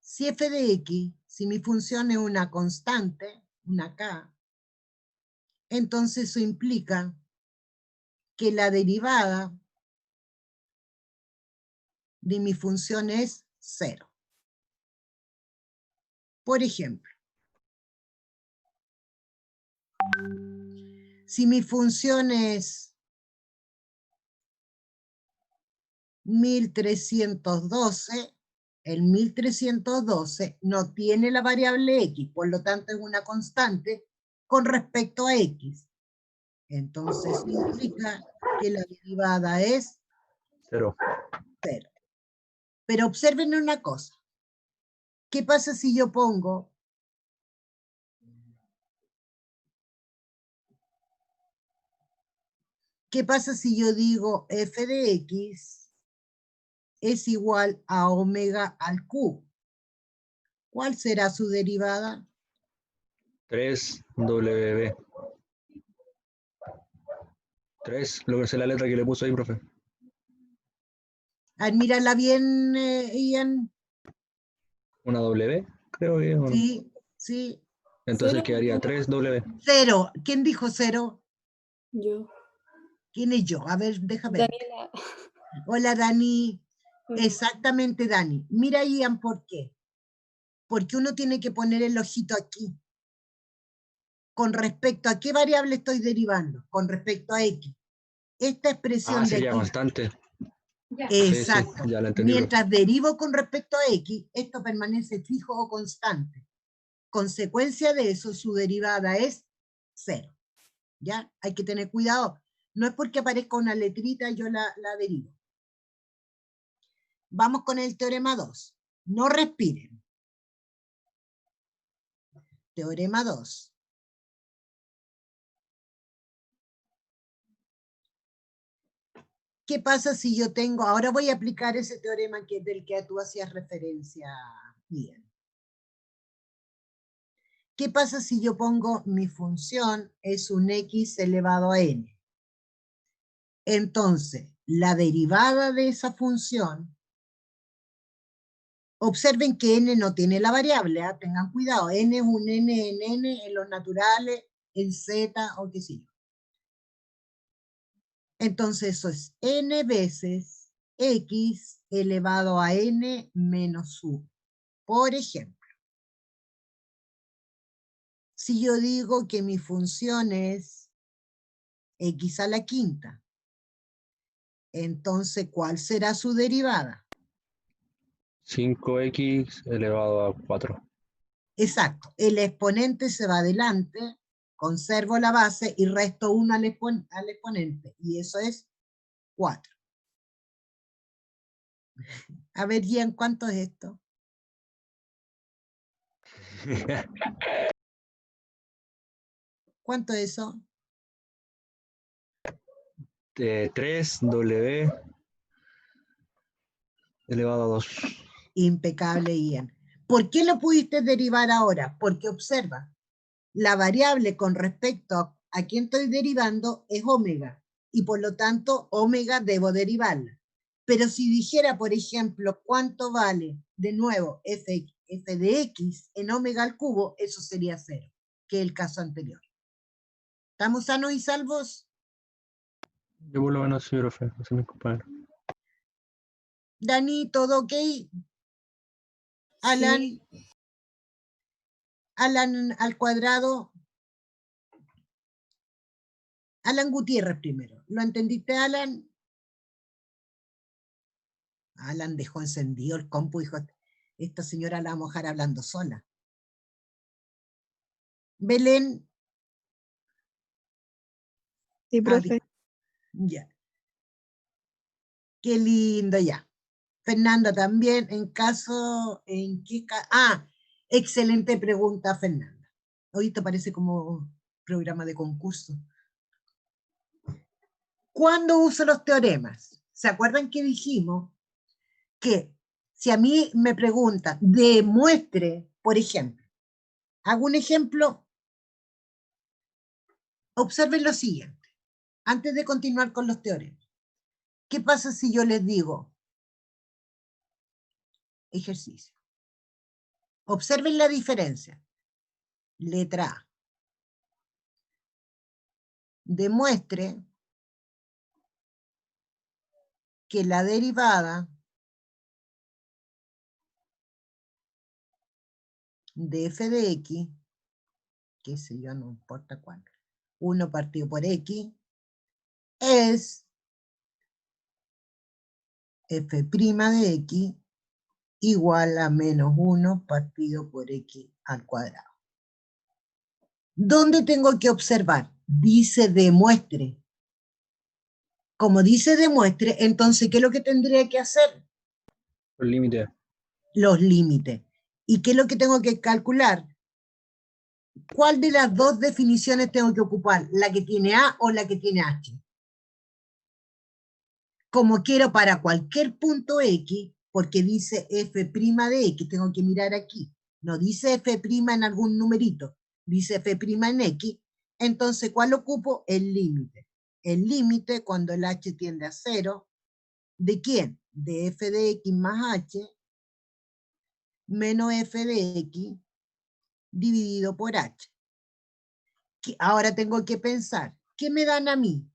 Si f de x, si mi función es una constante, una k, entonces eso implica que la derivada de mi función es 0. Por ejemplo, si mi función es 1312, el 1312 no tiene la variable x, por lo tanto es una constante con respecto a x. Entonces implica que la derivada es 0. 0. Pero observen una cosa. ¿Qué pasa si yo pongo ¿qué pasa si yo digo f de x es igual a omega al cubo? ¿Cuál será su derivada? 3W. 3, lo que es la letra que le puso ahí, profe. Mírala bien, Ian. Una W, creo que es. Sí, sí. Entonces 0, quedaría 3W. 0. ¿Quién dijo 0? yo. ¿Quién es yo? A ver, déjame ver. Daniela. Hola, Dani. Hola. Exactamente, Dani. Mira, Ian, ¿por qué? Porque uno tiene que poner el ojito aquí. ¿Con respecto a qué variable estoy derivando? Con respecto a x. Esta expresión de Sería aquí. constante. Exacto. Sí, ya la entendí. Mientras derivo con respecto a x, esto permanece fijo o constante. Consecuencia de eso, su derivada es 0. ¿Ya? Hay que tener cuidado. No es porque aparezca una letrita yo la derivo. Vamos con el teorema 2. No respiren. Teorema 2. ¿Qué pasa si yo tengo, ahora voy a aplicar ese teorema del que tú hacías referencia, Ian. ¿Qué pasa si yo pongo mi función es un x elevado a n? Entonces, la derivada de esa función, observen que n no tiene la variable, tengan cuidado, n es un n en n, en los naturales, en z o qué sé yo. Entonces eso es n veces x elevado a n menos 1. Por ejemplo, si yo digo que mi función es x a la quinta, entonces, ¿cuál será su derivada? 5x elevado a 4. Exacto, el exponente se va adelante, conservo la base y resto 1 al exponente, y eso es 4. A ver, Ian, ¿cuánto es esto? ¿Cuánto es eso? 3W elevado a 2. Impecable, Ian. ¿Por qué lo pudiste derivar ahora? Porque observa, la variable con respecto a quién estoy derivando es omega, y por lo tanto omega debo derivarla. Pero si dijera, por ejemplo, cuánto vale, de nuevo, f de x en omega al cubo, eso sería 0, que es el caso anterior. ¿Estamos sanos y salvos? Yo por lo menos sí, profe, no sé mis compañeros. Dani, ¿todo ok? Alan, Sí. Alan al cuadrado. Alan Gutiérrez primero. ¿Lo entendiste, Alan? Alan dejó encendido el compu y dijo, esta señora la vamos a dejar hablando sola. Belén. Sí, profe. Ya. Qué lindo, ya. Fernanda también, en qué excelente pregunta, Fernanda. Hoy te parece como programa de concurso. ¿Cuándo uso los teoremas? ¿Se acuerdan que dijimos que si a mí me preguntan, demuestre, por ejemplo, hago un ejemplo, observen lo siguiente, antes de continuar con los teoremas. ¿Qué pasa si yo les digo ejercicio? Observen la diferencia. Letra A. Demuestre que la derivada de f de x, qué sé yo, no importa cuál, 1 partido por x, es f' de x igual a menos 1 partido por x al cuadrado. ¿Dónde tengo que observar? Dice demuestre. Como dice demuestre, entonces, ¿qué es lo que tendría que hacer? Los límites. Los límites. ¿Y qué es lo que tengo que calcular? ¿Cuál de las dos definiciones tengo que ocupar? ¿La que tiene A o la que tiene H? Como quiero para cualquier punto X, porque dice f' de X, tengo que mirar aquí. No dice f' en algún numerito, dice f' en X. Entonces, ¿cuál ocupo? El límite. El límite cuando el H tiende a 0, ¿de quién? De f de X más H menos f de X dividido por H. Ahora tengo que pensar, ¿qué me dan a mí?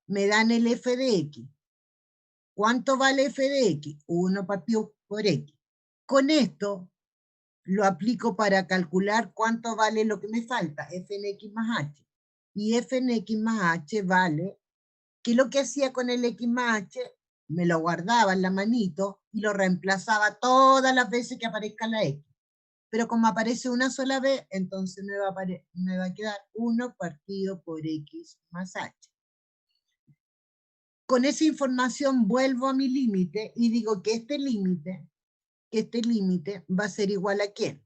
Me dan el f de X. ¿Cuánto vale f de X? 1 partido por X. Con esto lo aplico para calcular cuánto vale lo que me falta, f en X más H. Y f en X más H vale, ¿qué es lo que hacía con el X más H? Me lo guardaba en la manito y lo reemplazaba todas las veces que aparezca la X. Pero como aparece una sola vez, entonces me va a quedar 1 partido por X más H. Con esa información vuelvo a mi límite y digo que este límite va a ser igual a ¿quién?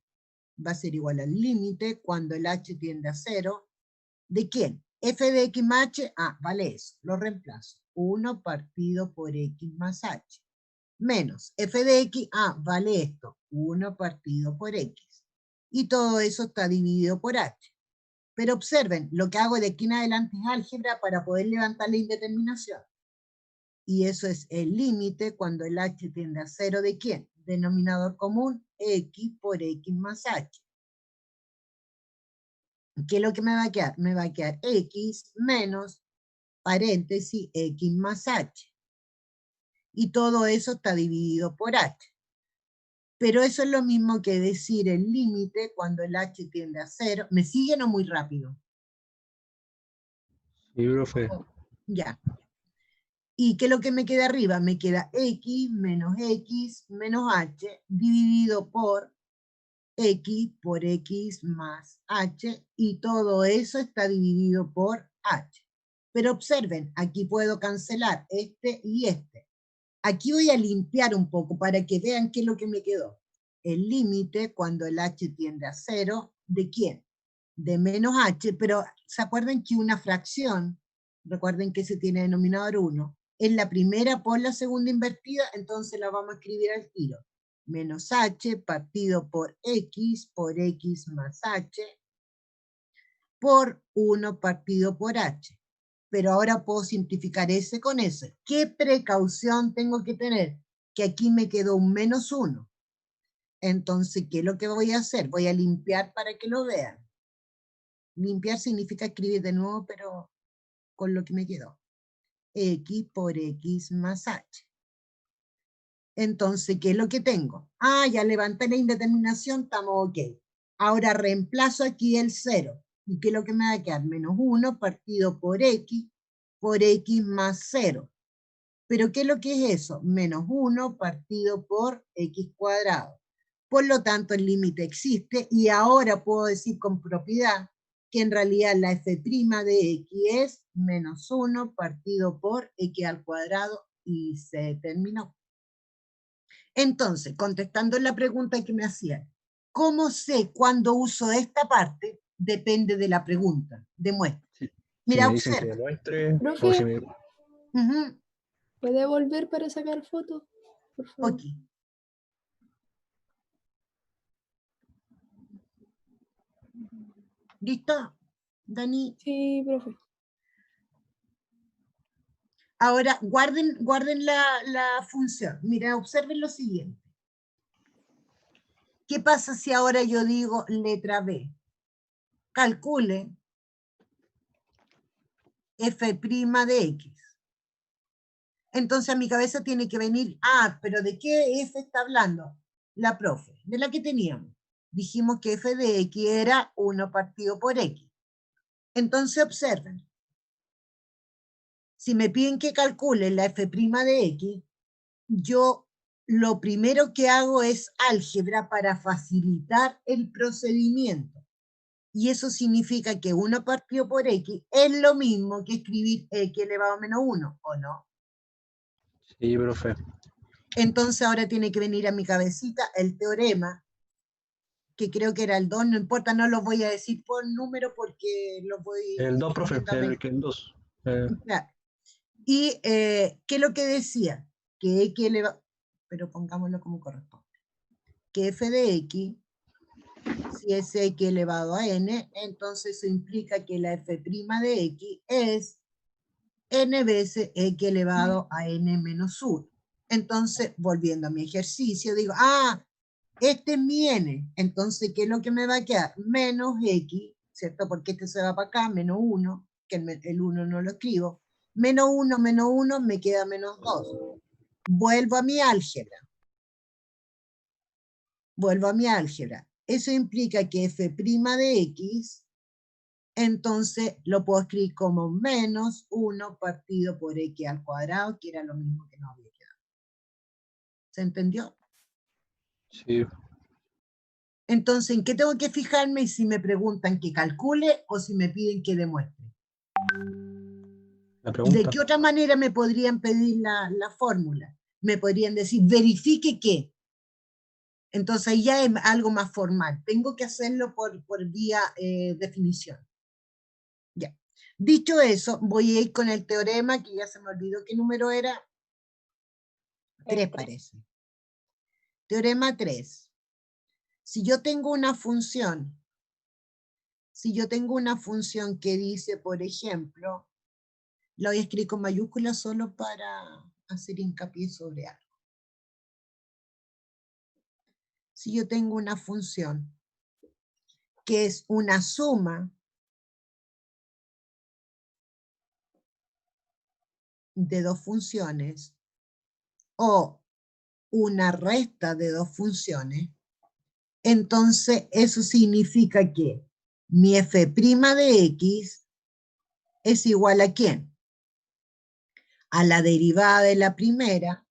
Va a ser igual al límite cuando el h tiende a 0. ¿De quién? F de x más h, vale eso, lo reemplazo. 1 partido por x más h. Menos f de x, vale esto, 1 partido por x. Y todo eso está dividido por h. Pero observen, lo que hago de aquí en adelante es álgebra para poder levantar la indeterminación. Y eso es el límite cuando el h tiende a 0 ¿de quién? Denominador común, x por x más h. ¿Qué es lo que me va a quedar? Me va a quedar x menos, paréntesis, x más h. Y todo eso está dividido por h. Pero eso es lo mismo que decir el límite cuando el h tiende a 0. ¿Me siguen o muy rápido? Sí, profe. Ya. ¿Y qué es lo que me queda arriba? Me queda x menos h dividido por x más h, y todo eso está dividido por h. Pero observen, aquí puedo cancelar este y este. Aquí voy a limpiar un poco para que vean qué es lo que me quedó. El límite cuando el h tiende a 0, ¿de quién? De menos h, pero ¿se acuerdan que una fracción, recuerden que se tiene denominador 1, es la primera por la segunda invertida, entonces la vamos a escribir al tiro. Menos h partido por x más h por 1 partido por h. Pero ahora puedo simplificar S con S. ¿Qué precaución tengo que tener? Que aquí me quedó un menos 1. Entonces, ¿qué es lo que voy a hacer? Voy a limpiar para que lo vean. Limpiar significa escribir de nuevo, pero con lo que me quedó. X por x más h. Entonces, ¿qué es lo que tengo? Ya levanté la indeterminación, estamos ok. Ahora reemplazo aquí el 0. ¿Y qué es lo que me va a quedar? Menos 1 partido por x más 0. ¿Pero qué es lo que es eso? Menos 1 partido por x cuadrado. Por lo tanto, el límite existe y ahora puedo decir con propiedad que en realidad la f' de x es menos 1 partido por x al cuadrado y se terminó. Entonces, contestando la pregunta que me hacían, ¿cómo sé cuándo uso esta parte? Depende de la pregunta. Demuestra. Sí. Si Mira, me dicen que observa. demuestre, o Profe, si me... ¿puede volver para sacar fotos? Por favor. Ok. ¿Listo, Dani? Sí, profe. Ahora, guarden la función. Mira, observen lo siguiente. ¿Qué pasa si ahora yo digo letra B? Calcule f' de x. Entonces a mi cabeza tiene que venir, pero ¿de qué f está hablando? La profe, de la que teníamos. Dijimos que f de x era 1 partido por x. Entonces observen, si me piden que calcule la f' de x, yo lo primero que hago es álgebra para facilitar el procedimiento. Y eso significa que 1 partido por x es lo mismo que escribir x elevado a menos 1, ¿o no? Sí, profe. Entonces ahora tiene que venir a mi cabecita el teorema, que creo que era el 2, no importa, no lo voy a decir por número porque lo voy El 2, profe, viendo a el 2. Claro. Y ¿qué es lo que decía? Que x elevado, pero pongámoslo como corresponde. Que f de x, si es x elevado a n, entonces eso implica que la f' de x es n veces x elevado a n menos 1. Entonces, volviendo a mi ejercicio, digo, este es mi n, entonces, ¿qué es lo que me va a quedar? Menos x, ¿cierto? Porque este se va para acá, menos 1, que el 1 no lo escribo. Menos 1, me queda menos 2. Vuelvo a mi álgebra. Eso implica que f' de x, entonces lo puedo escribir como menos 1 partido por x al cuadrado, que era lo mismo que nos había quedado. ¿Se entendió? Sí. Entonces, ¿en qué tengo que fijarme si me preguntan que calcule o si me piden que demuestre? La pregunta. ¿De qué otra manera me podrían pedir la fórmula? Me podrían decir, verifique qué. Entonces ya es algo más formal. Tengo que hacerlo por vía definición. Ya. Dicho eso, voy a ir con el teorema, que ya se me olvidó qué número era. 3 parece. Teorema 3. Si yo tengo una función que dice, por ejemplo, la voy a escribir con mayúsculas solo para hacer hincapié sobre algo. Si yo tengo una función que es una suma de dos funciones o una resta de dos funciones, entonces eso significa que mi f' de x es igual a ¿quién? A la derivada de la primera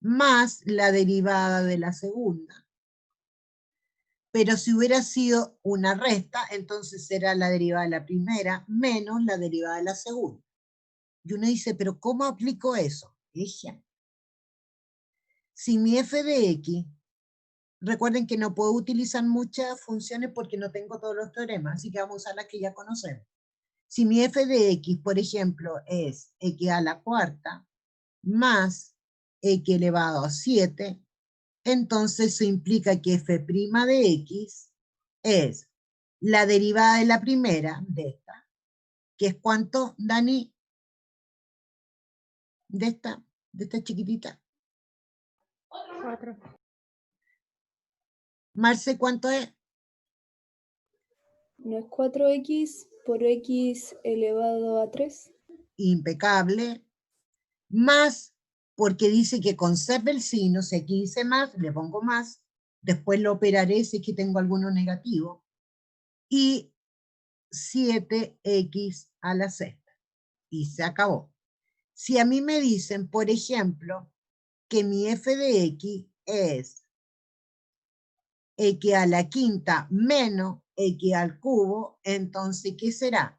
más la derivada de la segunda. Pero si hubiera sido una resta, entonces será la derivada de la primera menos la derivada de la segunda. Y uno dice, ¿pero cómo aplico eso? Ejemplo. Si mi f de x, recuerden que no puedo utilizar muchas funciones porque no tengo todos los teoremas, así que vamos a usar las que ya conocemos. Si mi f de x, por ejemplo, es x a la cuarta más x elevado a 7, entonces eso implica que f' de x es la derivada de la primera, de esta, que es ¿cuánto, Dani? De esta chiquitita. 4. Marce, ¿cuánto es? ¿No es 4x por x elevado a 3? Impecable. Más, porque dice que conserve el signo, si aquí dice más, le pongo más, después lo operaré si es que tengo alguno negativo, y 7x a la sexta. Y se acabó. Si a mí me dicen, por ejemplo, que mi f de x es x a la quinta menos x al cubo, entonces, ¿qué será?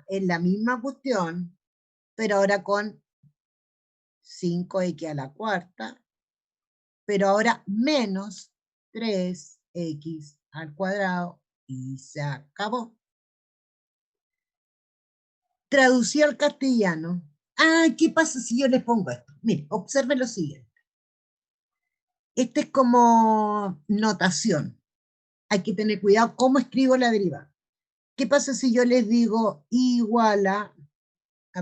Es la misma cuestión, pero ahora con 5x a la cuarta, pero ahora menos 3x al cuadrado, y se acabó. Traducí al castellano. ¿Qué pasa si yo les pongo esto? Mire, observen lo siguiente. Este es como notación. Hay que tener cuidado cómo escribo la derivada. ¿Qué pasa si yo les digo igual a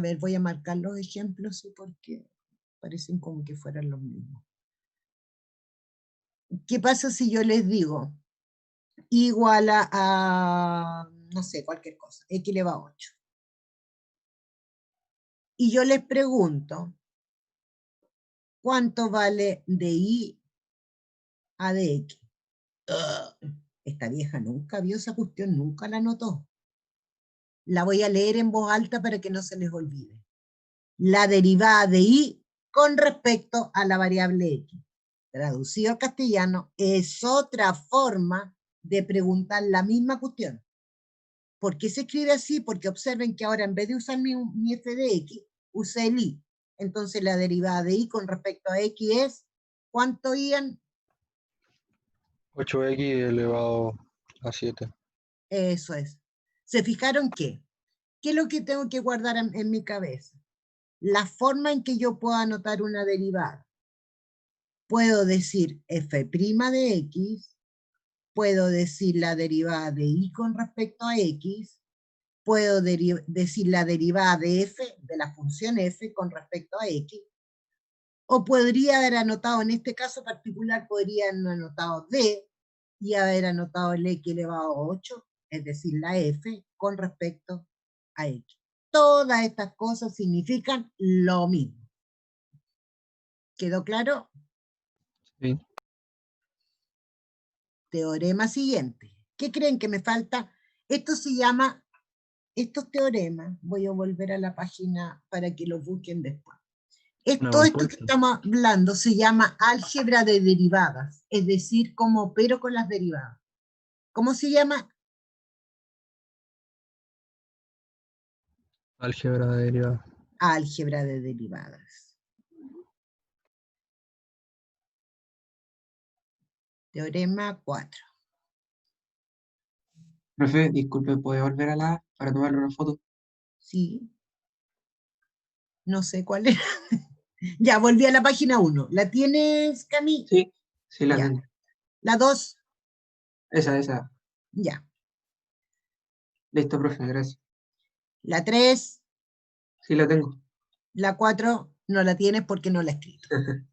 ver, voy a marcar los ejemplos, ¿sí? Porque parecen como que fueran los mismos. ¿qué pasa si yo les digo igual a no sé, cualquier cosa, x elevado a 8? Y yo les pregunto, ¿cuánto vale de y a de x? Esta vieja nunca vio esa cuestión, nunca la notó. La voy a leer en voz alta para que no se les olvide. La derivada de y con respecto a la variable x. Traducido al castellano, es otra forma de preguntar la misma cuestión. ¿Por qué se escribe así? Porque observen que ahora en vez de usar mi f de x, usé el y. Entonces la derivada de y con respecto a x es, ¿cuánto, Ian? 8x elevado a 7. Eso es. ¿Se fijaron qué? ¿Qué es lo que tengo que guardar en mi cabeza? La forma en que yo puedo anotar una derivada. Puedo decir f' de x, puedo decir la derivada de y con respecto a x, puedo decir la derivada de f, de la función f con respecto a x, o podría haber anotado, en este caso particular, podría haber anotado d y haber anotado el x elevado a 8, es decir, la f con respecto a x. Todas estas cosas significan lo mismo. ¿Quedó claro? Sí. Teorema siguiente. ¿Qué creen que me falta? Esto se llama, estos teoremas, voy a volver a la página para que los busquen después. Todo esto que estamos hablando se llama álgebra de derivadas, es decir, cómo opero con las derivadas. ¿Cómo se llama? Álgebra de derivadas. Álgebra de derivadas. Teorema 4. Profe, disculpe, ¿puede volver para tomarle una foto? Sí. No sé cuál era. Ya, volví a la página 1. ¿La tienes, Cami? Sí, sí la Ya. tengo. La 2. Esa. Ya. Listo, profe, gracias. La 3. Sí la tengo. La 4 no la tienes porque no la he escrito. Profe,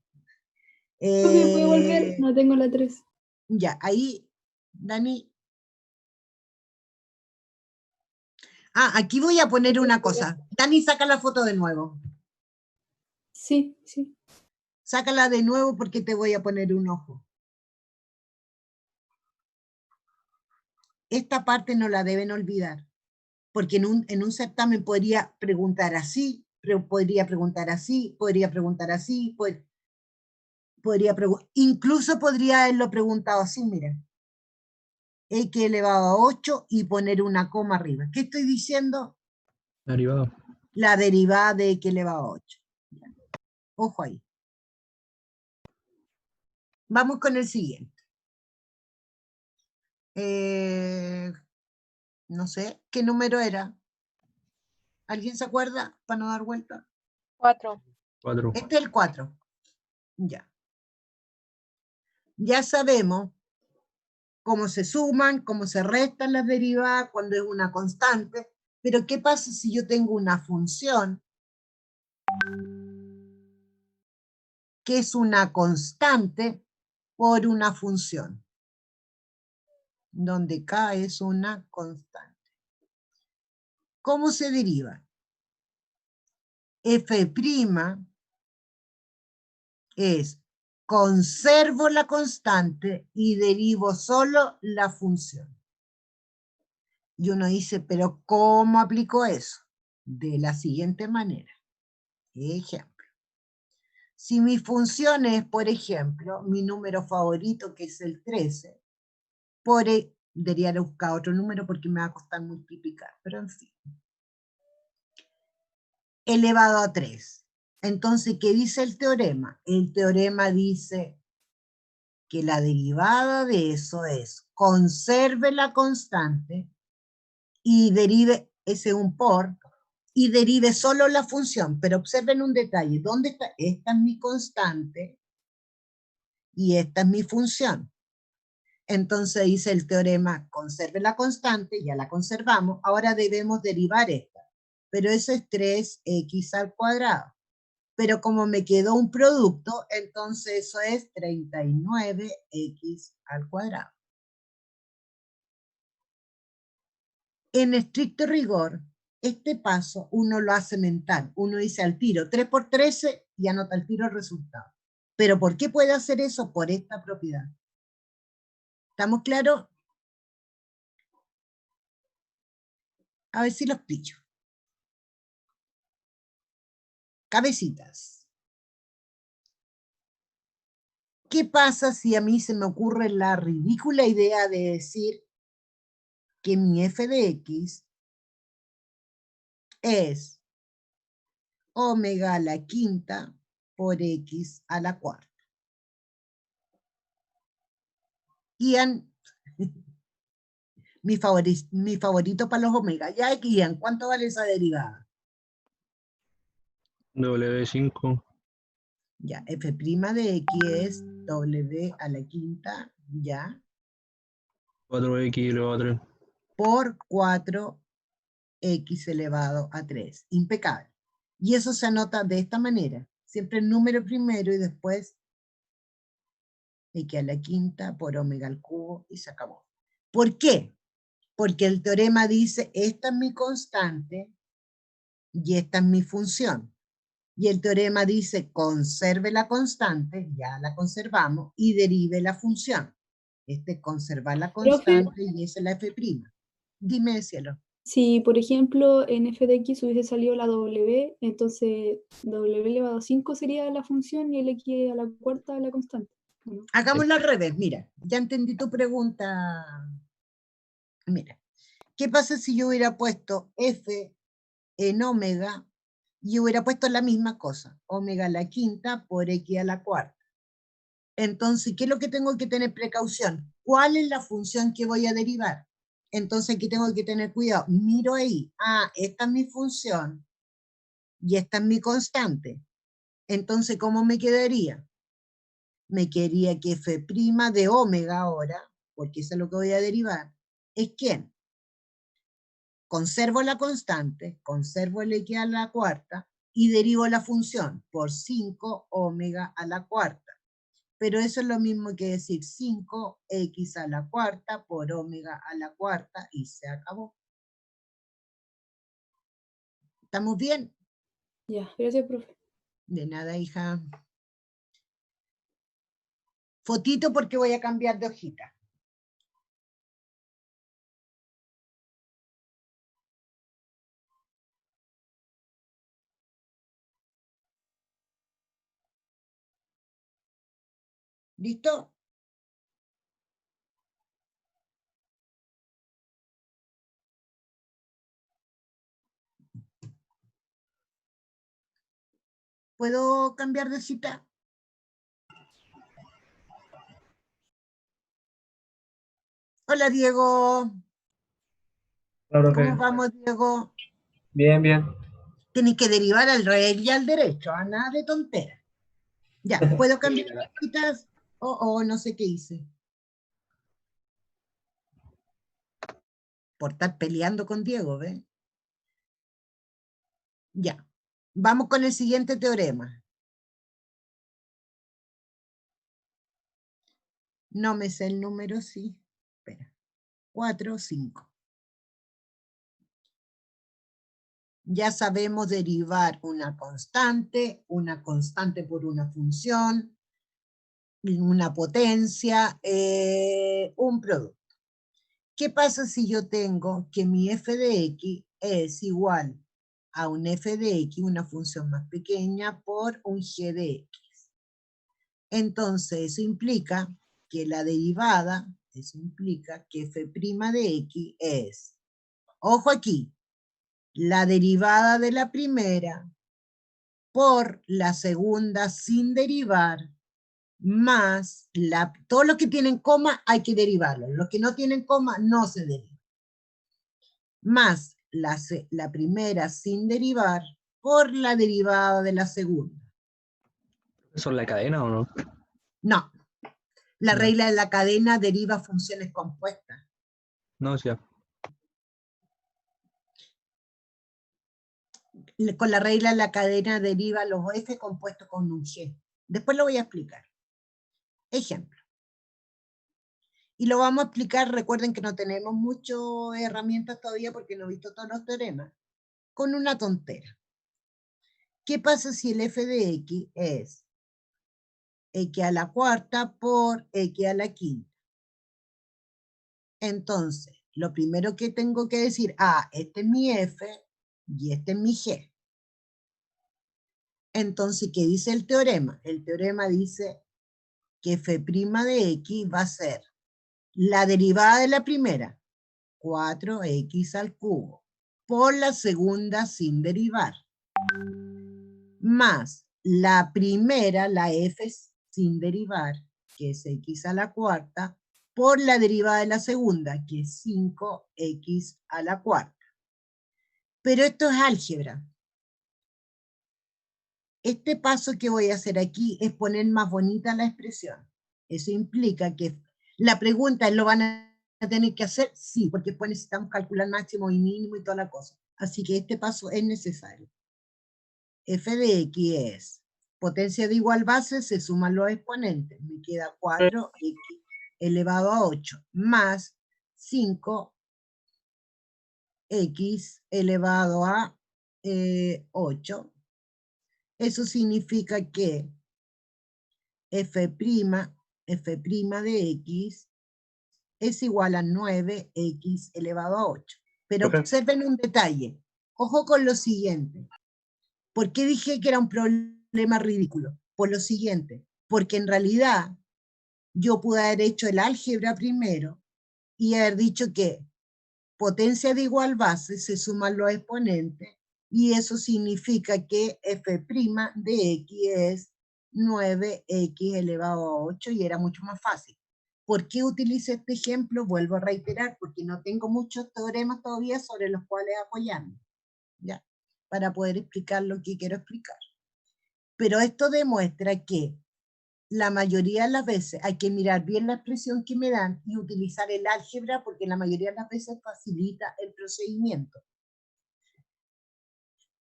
¿puede volver? No tengo la 3. Ya, ahí, Dani. Ah, aquí voy a poner una cosa. Dani, saca la foto de nuevo. Sí. Sácala de nuevo porque te voy a poner un ojo. Esta parte no la deben olvidar, porque en un certamen podría preguntar así, podría preguntar así, podría preguntar así, incluso podría haberlo preguntado así, miren. X elevado a 8 y poner una coma arriba. ¿Qué estoy diciendo? Derivado. La derivada de X elevado a 8. Ojo ahí. Vamos con el siguiente. No sé, ¿qué número era? ¿Alguien se acuerda para no dar vuelta? 4. 4. Este es el 4. Ya. Ya sabemos cómo se suman, cómo se restan las derivadas, cuando es una constante, pero ¿qué pasa si yo tengo una función que es una constante por una función, donde K es una constante? ¿Cómo se deriva? F' es conservo la constante y derivo solo la función. Y uno dice, pero ¿cómo aplico eso? De la siguiente manera. Ejemplo. Si mi función es, por ejemplo, mi número favorito, que es el 13, debería buscar otro número porque me va a costar multiplicar, pero en fin. Elevado a 3. Entonces, ¿qué dice el teorema? El teorema dice que la derivada de eso es conserve la constante y derive, ese un por, y derive solo la función. Pero observen un detalle, ¿dónde está? Esta es mi constante y esta es mi función. Entonces dice el teorema, conserve la constante, ya la conservamos, ahora debemos derivar esta. Pero eso es 3x al cuadrado. pero como me quedó un producto, entonces eso es 39x al cuadrado. En estricto rigor, este paso uno lo hace mental. Uno dice al tiro 3 por 13 y anota al tiro el resultado. ¿Pero por qué puede hacer eso? Por esta propiedad. ¿Estamos claros? A ver si los pillo. Cabecitas. ¿Qué pasa si a mí se me ocurre la ridícula idea de decir que mi f de x es omega a la quinta por x a la cuarta? Ian, mi favorito para los omega. Ya, Ian, ¿cuánto vale esa derivada? W5. Ya, f' de x es w a la quinta, ya, 4x elevado a 3. por 4x elevado a 3. Impecable. Y eso se anota de esta manera. Siempre el número primero y después x a la quinta por omega al cubo y se acabó. ¿Por qué? Porque el teorema dice, esta es mi constante y esta es mi función. Y el teorema dice, conserve la constante, ya la conservamos, y derive la función. Este es conservar la Profe, constante y esa es la f'. Dime, cielo. si por ejemplo en f de x hubiese salido la w, entonces w elevado a 5 sería la función y el x a la cuarta la constante. ¿No? Hagámoslo al revés, mira, ya entendí tu pregunta. Mira, ¿qué pasa si yo hubiera puesto f en omega y hubiera puesto la misma cosa? Omega a la quinta por x a la cuarta. Entonces, ¿qué es lo que tengo que tener precaución? ¿Cuál es la función que voy a derivar? Entonces, aquí tengo que tener cuidado. Miro ahí, esta es mi función y esta es mi constante. Entonces, ¿cómo me quedaría? Me quedaría que f' de omega ahora, porque eso es lo que voy a derivar, ¿es quién? Conservo la constante, conservo el x a la cuarta y derivo la función por 5 omega a la cuarta. Pero eso es lo mismo que decir 5x a la cuarta por omega a la cuarta y se acabó. ¿Estamos bien? Ya, gracias, profe. De nada, hija. Fotito porque voy a cambiar de hojita. ¿Listo? ¿Puedo cambiar de cita? Hola, Diego. Claro ¿Cómo que vamos, Diego? bien, bien. Tienes que derivar al revés y al derecho, nada de tontera. Ya, ¿puedo cambiar de citas? No sé qué hice. Por estar peleando con Diego, ¿ves? Ya. Vamos con el siguiente teorema. No me sé el número, sí. Espera. 4, 5. Ya sabemos derivar una constante por una función, una potencia, un producto. ¿Qué pasa si yo tengo que mi f de x es igual a un f de x, una función más pequeña, por un g de x? Entonces, eso implica que la derivada, eso implica que f' de x es, ojo aquí, la derivada de la primera por la segunda sin derivar, más todo lo que tienen coma hay que derivarlo. Los que no tienen coma no se derivan. Más la primera sin derivar por la derivada de la segunda. ¿Eso es la cadena o no? No. La No. regla de la cadena deriva funciones compuestas. No, ya. con la regla de la cadena deriva los f compuestos con un g. Después lo voy a explicar. Ejemplo. Y lo vamos a explicar, recuerden que no tenemos muchas herramientas todavía porque no he visto todos los teoremas, con una tontera. ¿Qué pasa si el f de x es x a la cuarta por x a la quinta? Entonces, lo primero que tengo que decir, este es mi f y este es mi g. Entonces, ¿qué dice el teorema? El teorema dice que f' de x va a ser la derivada de la primera, 4x al cubo, por la segunda sin derivar, más la primera, la f sin derivar, que es x a la cuarta, por la derivada de la segunda, que es 5x a la cuarta. Pero esto es álgebra. Este paso que voy a hacer aquí es poner más bonita la expresión. Eso implica que la pregunta es, ¿lo van a tener que hacer? Sí, porque después necesitamos calcular máximo y mínimo y toda la cosa. Así que este paso es necesario. F de x es potencia de igual base, se suman los exponentes. Me queda 4x elevado a 8 más 5x elevado a 8. Eso significa que f' de x es igual a 9x elevado a 8. Pero Profe. observen un detalle. Ojo con lo siguiente. ¿Por qué dije que era un problema ridículo? Por lo siguiente. Porque en realidad yo pude haber hecho el álgebra primero y haber dicho que potencia de igual base se suman los exponentes y eso significa que f' de x es 9x elevado a 8 y era mucho más fácil. ¿Por qué utilizo este ejemplo? Vuelvo a reiterar, porque no tengo muchos teoremas todavía sobre los cuales apoyarme, ¿ya? Para poder explicar lo que quiero explicar. Pero esto demuestra que la mayoría de las veces hay que mirar bien la expresión que me dan y utilizar el álgebra porque la mayoría de las veces facilita el procedimiento.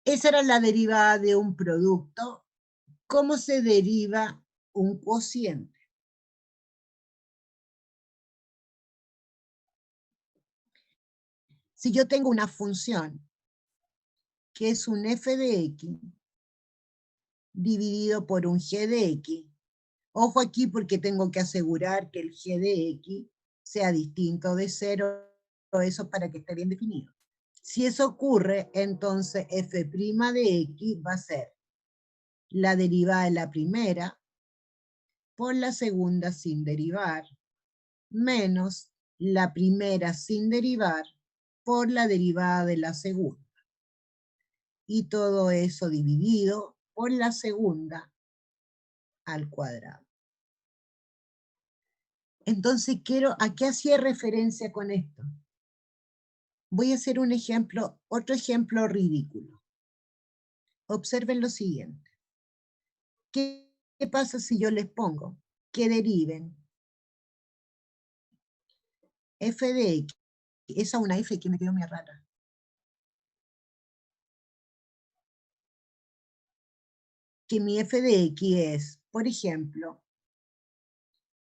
Esa era la derivada de un producto. ¿Cómo se deriva un cociente? Si yo tengo una función que es un f de x dividido por un g de x, ojo aquí porque tengo que asegurar que el g de x sea distinto de 0, eso para que esté bien definido. Si eso ocurre, entonces f' de x va a ser la derivada de la primera por la segunda sin derivar, menos la primera sin derivar por la derivada de la segunda. Y todo eso dividido por la segunda al cuadrado. Entonces ¿a qué hacía referencia con esto? Voy a hacer un ejemplo, otro ejemplo ridículo. Observen lo siguiente. ¿Qué pasa si yo les pongo que deriven f de x? Esa es una f que me quedó muy rara. Que mi f de x es, por ejemplo,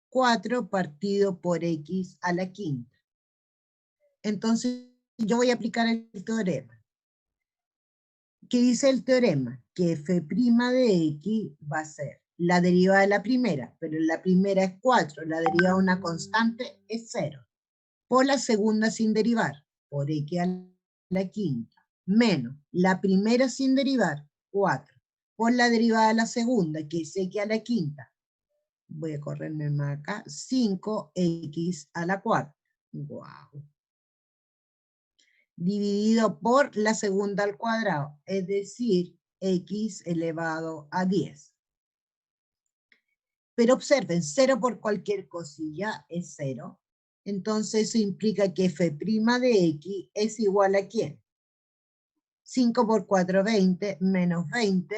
4 partido por x a la quinta. Entonces, yo voy a aplicar el teorema. ¿Qué dice el teorema? Que f' de x va a ser la derivada de la primera, pero la primera es 4, la derivada de una constante es 0, por la segunda sin derivar, por x a la quinta, menos la primera sin derivar, 4, por la derivada de la segunda, que es x a la quinta, voy a correrme más acá, 5x a la cuarta. Wow. Dividido por la segunda al cuadrado, es decir, x elevado a 10. Pero observen, 0 por cualquier cosilla es 0. Entonces eso implica que f' de x es igual a ¿quién? 5 por 4, 20, menos 20,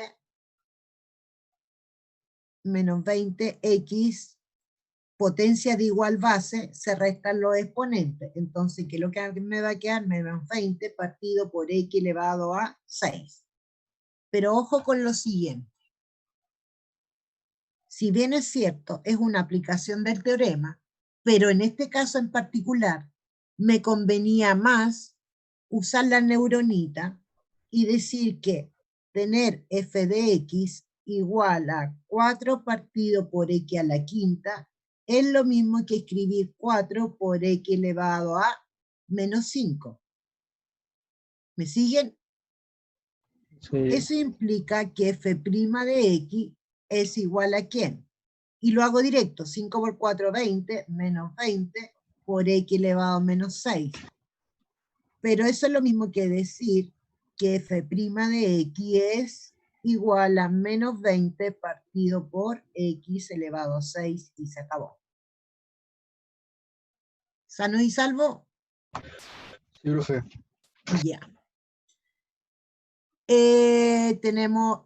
menos 20x, potencia de igual base, se restan los exponentes. Entonces, ¿qué es lo que me va a quedar? Menos 20 partido por x elevado a 6. Pero ojo con lo siguiente. Si bien es cierto, es una aplicación del teorema, pero en este caso en particular, me convenía más usar la neuronita y decir que tener f de x igual a 4 partido por x a la quinta es lo mismo que escribir 4 por x elevado a menos 5. ¿Me siguen? Sí, Eso implica que f' de x es igual a ¿quién? Y lo hago directo, 5 por 4, 20, menos 20, por x elevado a menos 6. Pero eso es lo mismo que decir que f' de x es igual a menos 20 partido por x elevado a 6 y se acabó. ¿Sano y salvo? sí, profe. Ya. Tenemos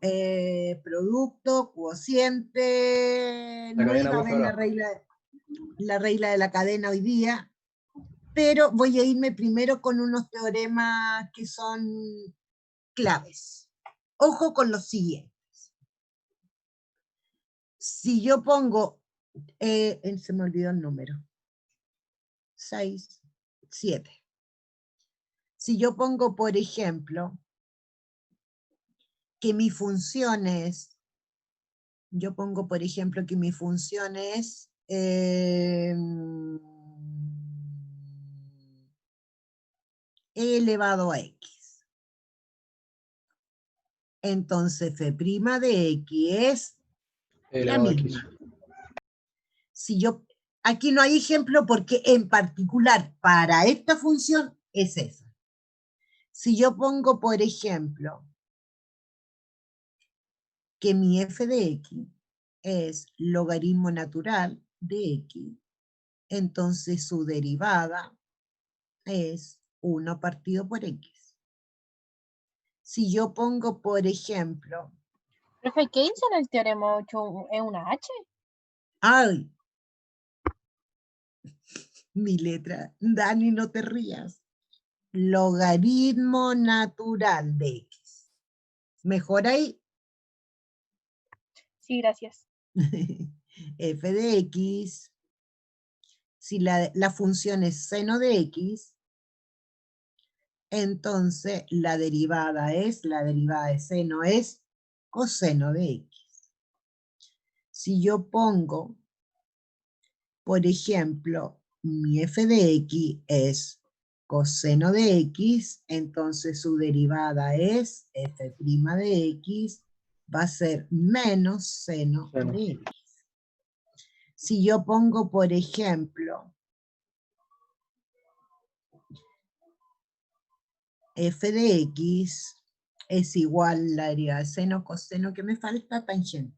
producto, cociente. La No cadena, iba a profe, ver ahora. la regla de la cadena hoy día, pero voy a irme primero con unos teoremas que son claves. Ojo con los siguientes. Si yo pongo, se me olvidó el número, 6, 7. Si yo pongo, por ejemplo, que mi función es, yo pongo, por ejemplo, que mi función es e elevado a x. Entonces, f' de x es la Elevado a x. misma. Si yo, aquí no hay ejemplo porque en particular para esta función es esa. Si yo pongo, por ejemplo, que mi f de x es logaritmo natural de x, entonces su derivada es 1 partido por x. Si yo pongo, por ejemplo... Profe, ¿qué dice en el teorema 8? ¿Es una H? ¡Ay! Mi letra. Dani, no te rías. Logaritmo natural de x. ¿Mejor ahí? Sí, gracias. f de x, si la función es seno de x, entonces la derivada de seno es coseno de x. Si yo pongo, por ejemplo, mi f de x es coseno de x, entonces su derivada es f' de x, va a ser menos seno Seno. de x. Si yo pongo, por ejemplo, f de x es igual a la derivada de seno, coseno, que me falta, tangente.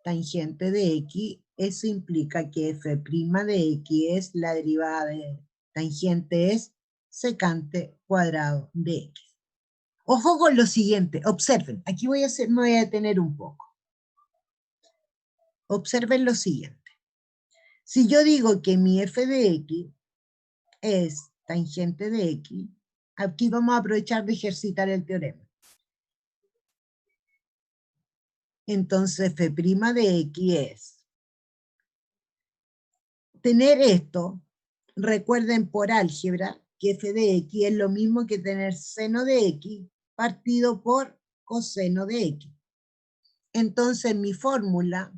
Tangente de x, eso implica que f' de x es la derivada de tangente es secante cuadrado de x. Ojo con lo siguiente, observen, aquí me voy a detener un poco. Observen lo siguiente. Si yo digo que mi f de x es tangente de x, aquí vamos a aprovechar de ejercitar el teorema. Entonces, f' de x es tener esto, recuerden por álgebra, que f de x es lo mismo que tener seno de x partido por coseno de x. Entonces, mi fórmula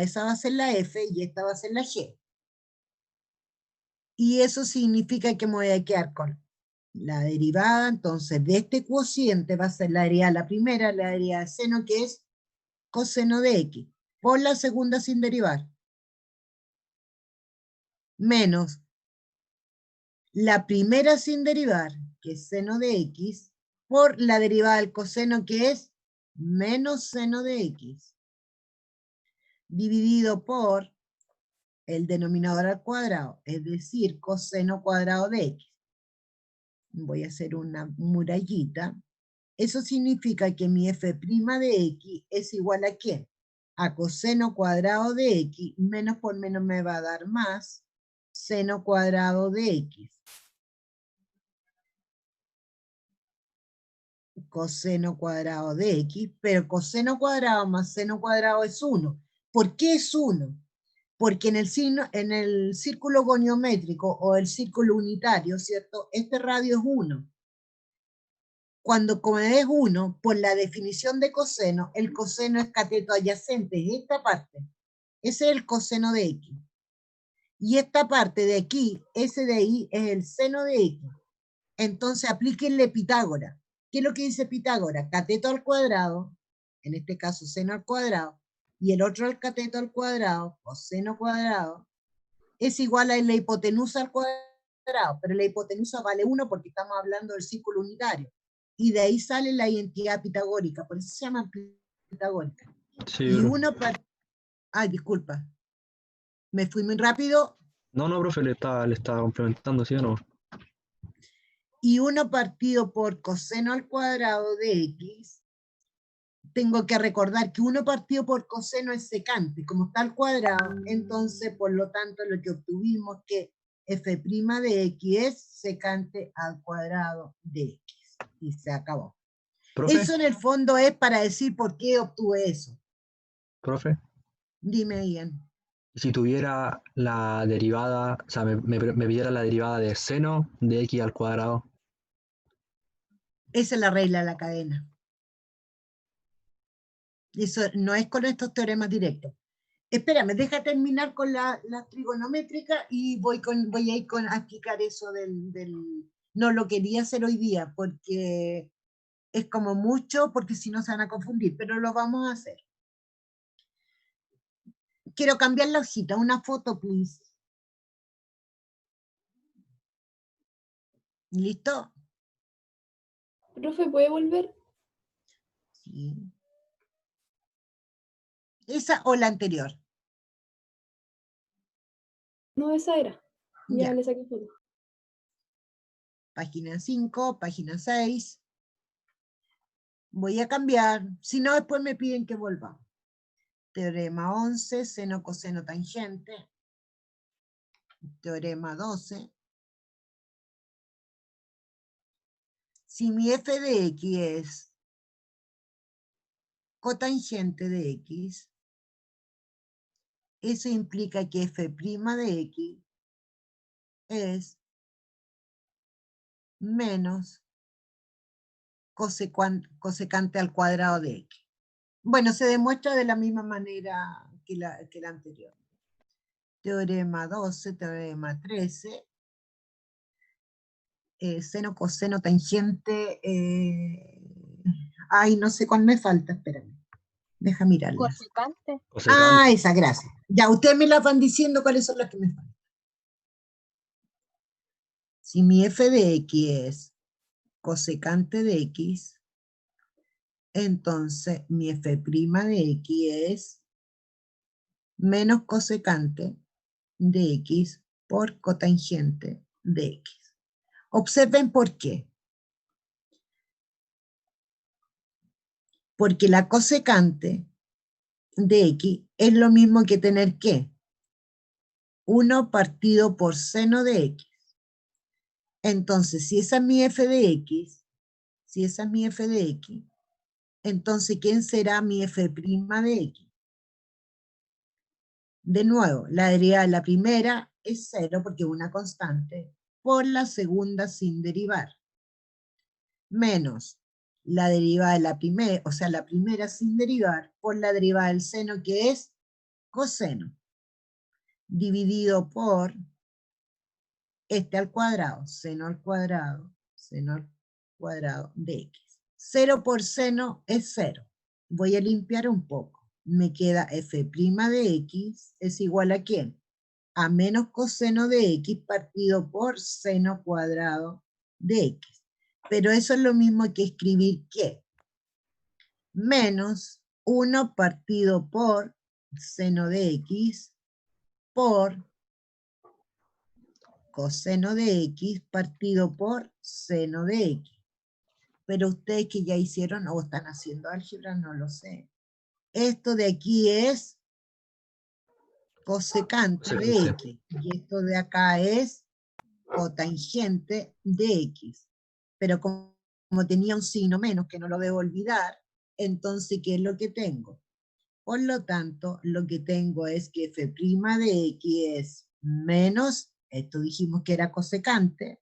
esa va a ser la f y esta va a ser la g. Y eso significa que me voy a quedar con la derivada, entonces, de este cociente va a ser la derivada, la primera, la derivada de seno, que es coseno de x, por la segunda sin derivar, menos la primera sin derivar, que es seno de x, por la derivada del coseno, que es menos seno de x, dividido por el denominador al cuadrado, es decir, coseno cuadrado de x. Voy a hacer una murallita. Eso significa que mi f' de x es igual a ¿qué? A coseno cuadrado de x, menos por menos me va a dar más, seno cuadrado de x. Coseno cuadrado de x, pero coseno cuadrado más seno cuadrado es 1. ¿Por qué es 1? Porque en el círculo goniométrico o el círculo unitario, ¿cierto? Este radio es 1. Cuando como es 1, por la definición de coseno, el coseno es cateto adyacente, es esta parte. Ese es el coseno de x. Y esta parte de aquí, ese de ahí, es el seno de x. Entonces aplíquenle Pitágoras. ¿Qué es lo que dice Pitágoras? Cateto al cuadrado, en este caso seno al cuadrado, y el otro al cateto al cuadrado, o seno cuadrado, es igual a la hipotenusa al cuadrado, pero la hipotenusa vale 1 porque estamos hablando del círculo unitario. Y de ahí sale la identidad pitagórica, por eso se llama pitagórica. Sí, Y profe. uno para... Ay, disculpa. Me fui muy rápido. No, profe, le estaba complementando, ¿sí o no? Y 1 partido por coseno al cuadrado de x, tengo que recordar que 1 partido por coseno es secante, como está al cuadrado, entonces por lo tanto lo que obtuvimos que f' de x es secante al cuadrado de x. Y se acabó. Profe, Eso en el fondo es para decir por qué obtuve eso. profe, Dime, Ian. si tuviera la derivada, o sea, me pidiera la derivada de seno de x al cuadrado. Esa es la regla de la cadena. Eso no es con estos teoremas directos. Espérame, deja terminar con la trigonométrica y voy a ir a explicar eso No lo quería hacer hoy día porque es como mucho, porque si no se van a confundir, pero lo vamos a hacer. Quiero cambiar la hojita, una foto, please. ¿Listo? Profe, ¿puede volver? Sí. ¿Esa o la anterior? No, esa era. Ya Ya. le saqué foto. Página 5, página 6. Voy a cambiar, si no después me piden que volvamos. Teorema 11, seno coseno tangente. Teorema 12. Si mi f de x es cotangente de x, eso implica que f' de x es menos cosecante al cuadrado de x. Bueno, se demuestra de la misma manera que la anterior. Teorema 12, teorema 13. Seno, coseno, tangente. Ay, no sé cuál me falta, espérame. Deja mirarlas. Cosecante. Ah, esa, gracias. Ya, ustedes me las van diciendo cuáles son las que me faltan. Si mi f de x es cosecante de x, entonces mi f' de x es menos cosecante de x por cotangente de x. Observen por qué. Porque la cosecante de x es lo mismo que tener que 1 partido por seno de x. Entonces, si esa es mi f de x, entonces, ¿quién será mi f' de x? De nuevo, la derivada de la primera es 0 porque es una constante, por la segunda sin derivar. Menos la derivada de la primera, o sea, la primera sin derivar, por la derivada del seno que es coseno, dividido por este al cuadrado, seno al cuadrado de x. 0 por seno es 0. Voy a limpiar un poco. Me queda f' de x es igual a ¿quién? A menos coseno de x partido por seno cuadrado de x. Pero eso es lo mismo que escribir que menos 1 partido por seno de x por coseno de x partido por seno de x. Pero ustedes que ya hicieron o están haciendo álgebra, no lo sé. Esto de aquí es cosecante de Cosecante. X. Y esto de acá es cotangente de X. Pero como tenía un signo menos, que no lo debo olvidar, entonces, ¿qué es lo que tengo? Por lo tanto, lo que tengo es que f' de X es menos, esto dijimos que era cosecante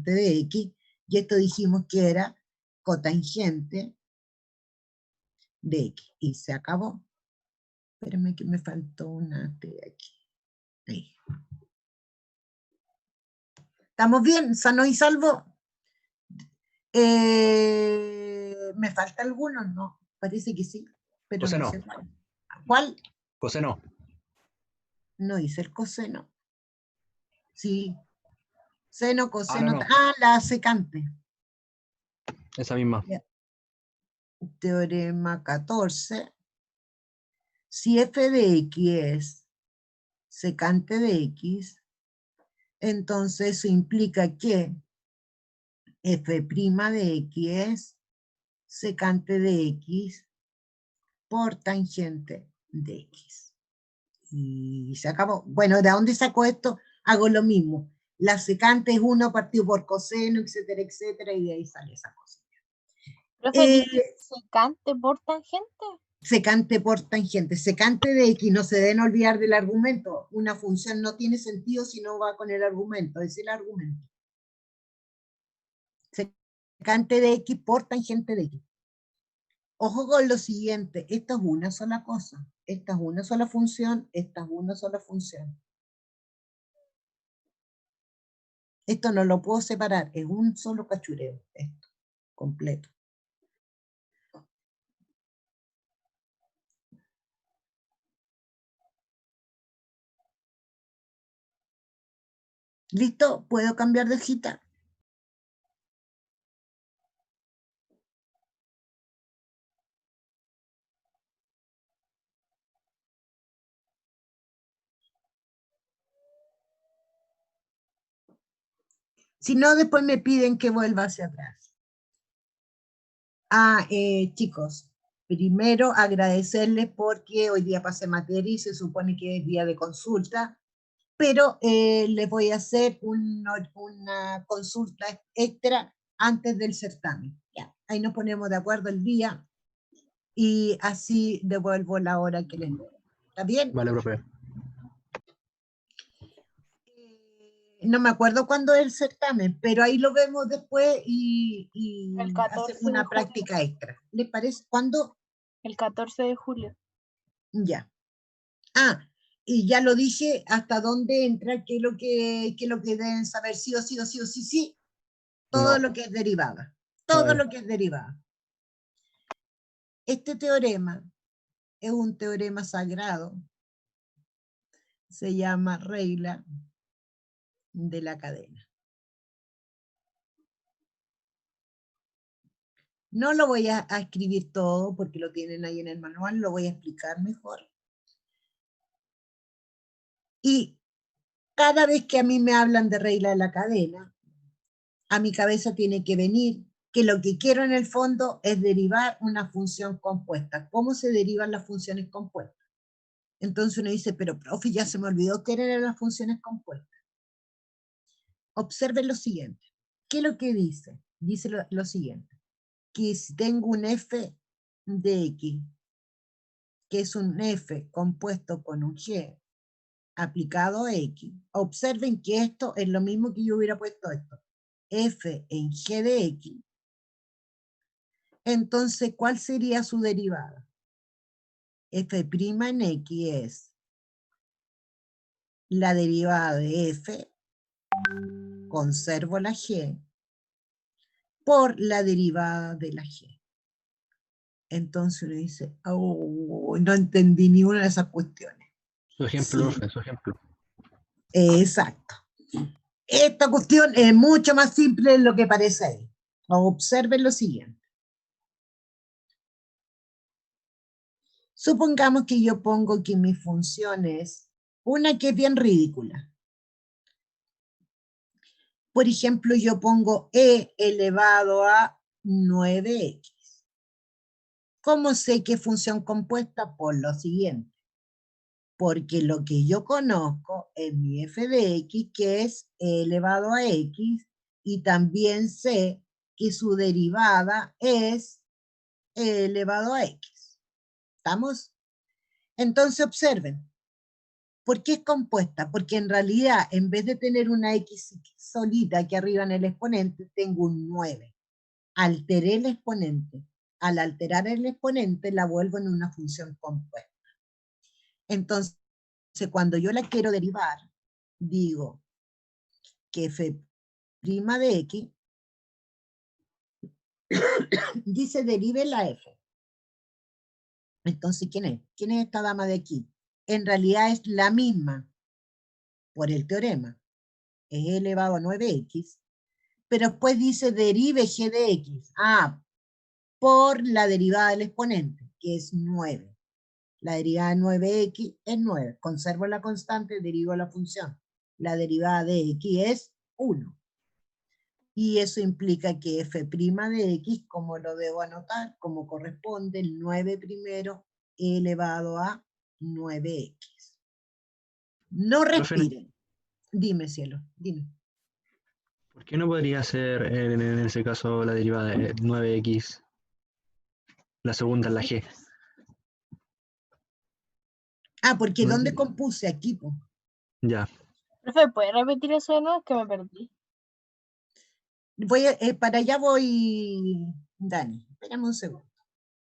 de X, y esto dijimos que era cotangente de X. Y se acabó. Espérenme que me faltó una T aquí. Ahí. ¿Estamos bien? ¿Sano y salvo? ¿Me falta alguno? No, parece que sí, pero no Coseno. sé cuál. ¿Cuál? Coseno. No hice el coseno. Sí. Seno, Ah, coseno. no. La secante. Esa misma. Teorema 14. Si f de X es secante de X, entonces eso implica que f' de X es secante de X por tangente de X. Y se acabó. Bueno, ¿de dónde saco esto? Hago lo mismo. La secante es 1 partido por coseno, etcétera, etcétera, y de ahí sale esa cosa. Profe, ¿dice secante por tangente? Secante por tangente. Secante de X, no se deben olvidar del argumento. Una función no tiene sentido si no va con el argumento. Es el argumento. Secante de X por tangente de X. Ojo con lo siguiente. Esta es una sola cosa. Esta es una sola función. Esta es una sola función. Esto no lo puedo separar. Es un solo cachureo. Esto. Completo. ¿Listo? ¿Puedo cambiar de hojita? Si no, después me piden que vuelva hacia atrás. Chicos, primero agradecerles porque hoy día pasé materia y se supone que es día de consulta, pero les voy a hacer una consulta extra antes del certamen. Ya, ahí nos ponemos de acuerdo el día y así devuelvo la hora que les doy. ¿Está bien? Vale, profe. No me acuerdo cuándo es el certamen, pero ahí lo vemos después y El 14 hacemos una de julio. práctica extra. ¿Les parece? ¿Cuándo? El 14 de julio. Ya. Y ya lo dije, hasta dónde entra, qué es lo que deben saber sí o sí o sí o sí, sí. Todo No. lo que es derivada. Todo Vale. lo que es derivada. Este teorema es un teorema sagrado. Se llama regla de la cadena. No lo voy a escribir todo porque lo tienen ahí en el manual, lo voy a explicar mejor. Y cada vez que a mí me hablan de regla de la cadena, a mi cabeza tiene que venir que lo que quiero en el fondo es derivar una función compuesta. ¿Cómo se derivan las funciones compuestas? Entonces uno dice, pero profe, ya se me olvidó qué eran las funciones compuestas. Observen lo siguiente. ¿Qué es lo que dice? Dice lo siguiente, que si tengo un f de x, que es un f compuesto con un g aplicado a x, observen que esto es lo mismo que yo hubiera puesto esto, f en g de x. Entonces, ¿cuál sería su derivada? F' en X es la derivada de F, conservo la G, por la derivada de la G. Entonces uno dice, oh, no entendí ni una de esas cuestiones. Su ejemplo, Sí. profe, su ejemplo. Exacto. Esta cuestión es mucho más simple de lo que parece ahí. Observen lo siguiente. Supongamos que yo pongo que mi función es una que es bien ridícula. Por ejemplo, yo pongo e elevado a 9x. ¿Cómo sé qué función compuesta? Por lo siguiente. porque lo que yo conozco es mi f de x, que es e elevado a x, y también sé que su derivada es e elevado a x. ¿Estamos? Entonces observen, ¿por qué es compuesta? Porque en realidad, en vez de tener una x solita aquí arriba en el exponente, tengo un 9. Alteré el exponente. Al alterar el exponente, la vuelvo en una función compuesta. Entonces, cuando yo la quiero derivar, digo que f' de x dice derive la f. Entonces, ¿quién es? ¿Quién es esta dama de aquí? En realidad es la misma por el teorema. Es e elevado a 9x, pero después dice derive g de x. Ah, por la derivada del exponente, que es 9. La derivada de 9x es 9. Conservo la constante, derivo la función. La derivada de x es 1. Y eso implica que f' de x, como lo debo anotar, como corresponde, el 9 primero elevado a 9x. No respiren. Dime, cielo, dime. ¿Por qué no podría ser en ese caso la derivada de 9x? La segunda es la g. Ah, porque No ¿dónde entiendo. compuse aquí? Po? Ya. Profe, ¿puede repetir eso de nuevo? Que me perdí. Para allá voy, Dani. Espérame un segundo.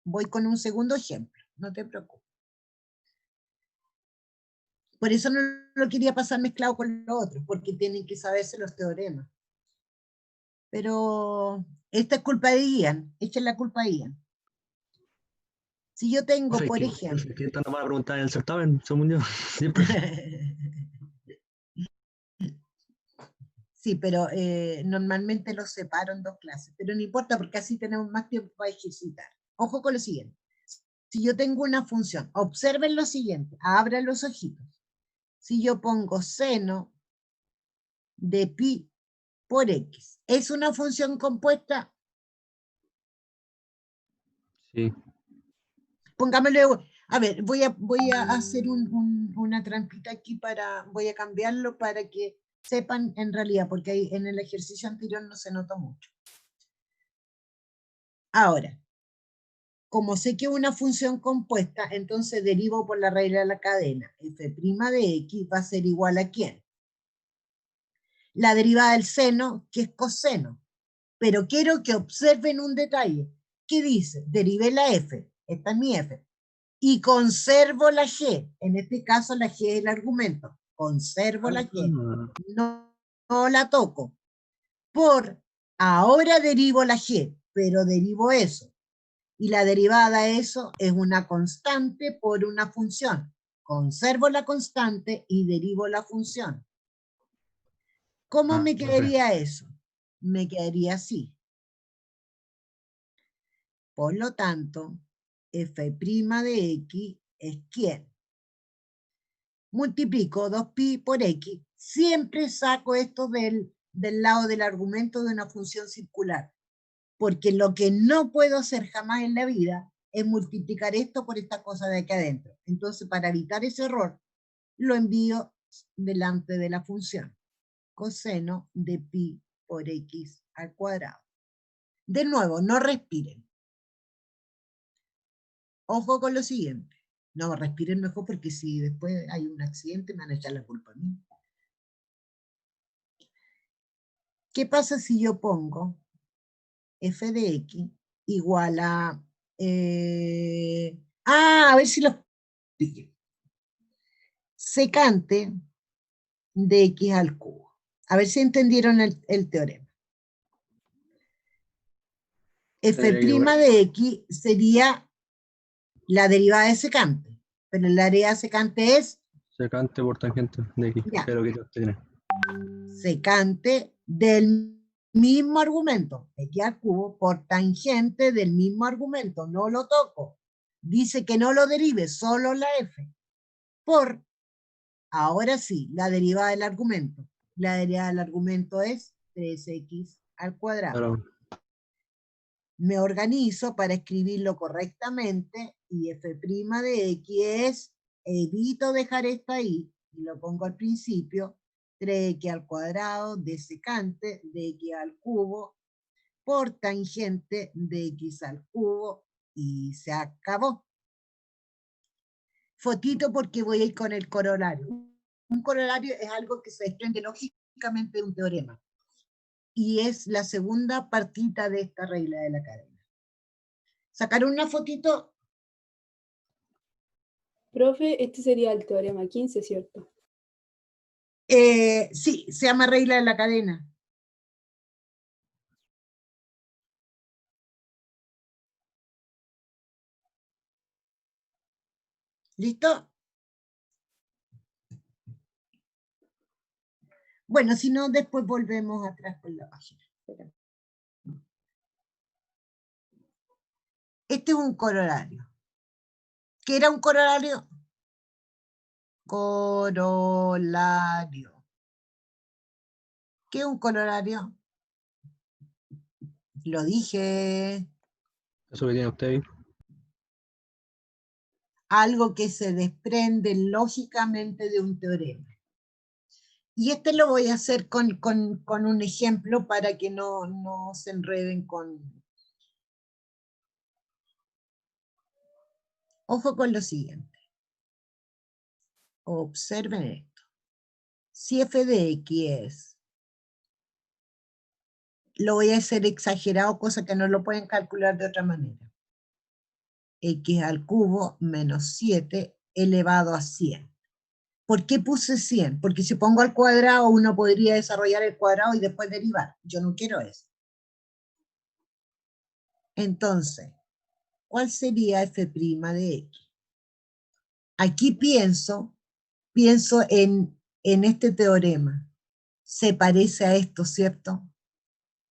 Voy con un segundo ejemplo. No te preocupes. Por eso no lo quería pasar mezclado con lo otro, porque tienen que saberse los teoremas. Pero esta es culpa de Ian. Echen la culpa a Ian. Si yo tengo, por ejemplo... ¿Qué tal nos van a preguntar en el certamen? Según yo, siempre. Sí, pero normalmente los separo en 2 clases. Pero no importa, porque así tenemos más tiempo para ejercitar. Ojo con lo siguiente. Si yo tengo una función, observen lo siguiente. Abran los ojitos. Si yo pongo seno de pi por x, ¿es una función compuesta? Sí. Pongámosle, a ver, voy a hacer una trampita aquí voy a cambiarlo para que sepan en realidad, porque ahí en el ejercicio anterior no se notó mucho. Ahora, como sé que es una función compuesta, entonces derivo por la regla de la cadena. F' de x va a ser igual a ¿quién? La derivada del seno, que es coseno. Pero quiero que observen un detalle. ¿Qué dice? Derivé la f, esta es mi f, y conservo la g. En este caso la g es el argumento. Conservo la g. No la toco. Ahora derivo la g, pero derivo eso. Y la derivada de eso es una constante por una función. Conservo la constante y derivo la función. ¿Cómo me quedaría eso? Me quedaría así. Por lo tanto, f' de x es ¿quién? Multiplico 2pi por x. Siempre saco esto del lado del argumento de una función circular. Porque lo que no puedo hacer jamás en la vida es multiplicar esto por esta cosa de aquí adentro. Entonces, para evitar ese error, lo envío delante de la función. Coseno de pi por x al cuadrado. De nuevo, no respiren. Ojo con lo siguiente. No, respiren mejor porque si después hay un accidente me van a echar la culpa a mí. ¿Qué pasa si yo pongo f de x igual a... a ver si lo... secante de x al cubo. A ver si entendieron el teorema. F' de x sería la derivada de secante, pero la derivada de secante es... Secante por tangente de x. Ya. Pero que tiene. Secante del mismo argumento, x al cubo, por tangente del mismo argumento. No lo toco. Dice que no lo derive, solo la f. Por, ahora sí, la derivada del argumento. La derivada del argumento es 3x al cuadrado. Claro. Me organizo para escribirlo correctamente y f' de x es evito dejar esto ahí, y lo pongo al principio, 3x al cuadrado de secante de x al cubo por tangente de x al cubo, y se acabó. Fotito porque voy a ir con el corolario. Un corolario es algo que se desprende lógicamente de un teorema, y es la segunda partita de esta regla de la cadena. ¿Sacaron una fotito? Profe, este sería el teorema 15, ¿cierto? Sí, se llama regla de la cadena. ¿Listo? Bueno, si no, después volvemos atrás con la página. Espera. Este es un corolario. ¿Qué era un corolario? Corolario. ¿Qué es un corolario? Lo dije. Eso que tiene usted ahí. Algo que se desprende lógicamente de un teorema. Y este lo voy a hacer con un ejemplo para que no se enreden con... Ojo con lo siguiente. Observen esto. Si f de x es... Lo voy a hacer exagerado, cosa que no lo pueden calcular de otra manera. X al cubo menos 7 elevado a 100. ¿Por qué puse 100? Porque si pongo al cuadrado, uno podría desarrollar el cuadrado y después derivar. Yo no quiero eso. Entonces, ¿cuál sería f' de x? Aquí pienso en este teorema. Se parece a esto, ¿cierto?